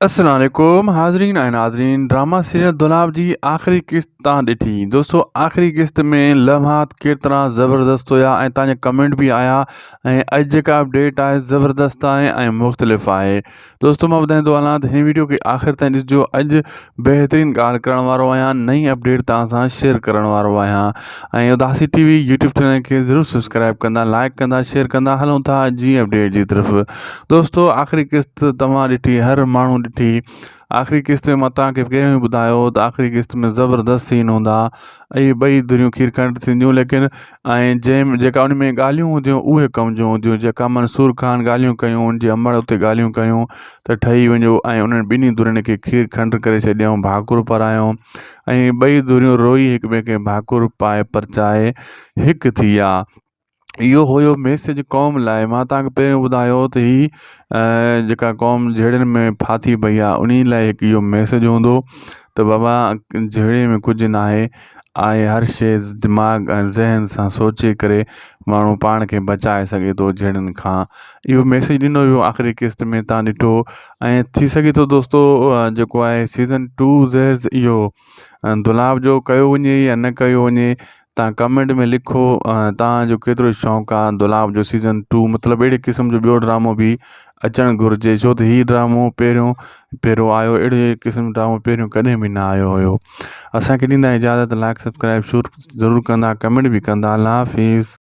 अस्सलाम वालेकुम हाज़रीन ऐं नाज़रीन। ड्रामा सीरियल दुलाब जी आख़िरी क़िस्त तव्हां ॾिठी। दोस्तों आख़िरी क़िस्त में लम्हात केतिरा ज़बरदस्त हुया ऐं तव्हांजा कमेंट बि आया ऐं अॼु जेका अपडेट आहे ज़बरदस्त आहे ऐं मुख़्तलिफ़ आहे। दोस्तों मां ॿुधाईंदो हलां त हिन वीडियो खे आख़िर ताईं ॾिसिजो। अॼु बहितरीनु ॻाल्हि करण वारो आहियां, नई अपडेट तव्हां सां शेयर करण वारो आहियां। ऐं उदासी टीवी यूट्यूब चैनल खे ज़रूरु सब्सक्राइब कंदा, लाइक कंदा, शेयर कंदा। हलूं था जी अपडेट जी तरफ़। दोस्तों आख़िरी क़िस्त तव्हां ॾिठी, हर माण्हू ॾिठी। आख़िरी क़िस्त में मां तव्हांखे पहिरियों ई ॿुधायो त आख़िरी क़िस्त में ज़बरदस्त सीन हूंदा ऐं ॿई धुरियूं खीर खंड थींदियूं, लेकिन ऐं जेका उन में ॻाल्हियूं हूंदियूं उहे कम जूं हूंदियूं। जेका मंसूर ख़ान ॻाल्हियूं कयूं, उनजे अमड़ उते ॻाल्हियूं कयूं त ठही वञो ऐं उन्हनि ॿिन्ही धुरियुनि खे खीर खंड करे छॾियऊं, भाकुर पारायूं ऐं ॿई धुरियूं रोई हिक ॿिए खे भाकुर पाए परचाए हिकु थी विया। इहो हुयो मैसेज क़ौम लाइ। मां तव्हांखे पहिरियों ॿुधायो त जेका क़ौम जहिड़नि में फाथी पई आहे उन लाइ हिकु इहो मैसेज हूंदो त बाबा जहिड़े में कुझु न आहे हर शइ दिमाग़ ऐं ज़हन सां सोचे करे माण्हू पाण खे बचाए सघे थो जहिड़नि खां। इहो मैसेज ॾिनो वियो आख़िरी क़िस्त में, तव्हां ॾिठो। ऐं थी सघे थो दोस्तों जेको आहे सीज़न 2 ज़ेर्स इहो दुलाब जो कयो वञे या न कयो वञे, तव्हां कमेंट में लिखो। तव्हांजो केतिरो शौक़ु आहे दुलाब जो सीज़न 2, मतिलबु अहिड़े क़िस्म जो ॿियो ड्रामो बि अचणु घुरिजे, छो त हीउ ड्रामो पहिरियों आयो, अहिड़े क़िस्म ड्रामो पहिरियों कॾहिं बि न आयो हुयो। असांखे ॾींदा इजाज़त, लाइक सब्सक्राइब ज़रूरु कंदा, कमेंट बि कंदा। अल्लाह हाफ़िज़।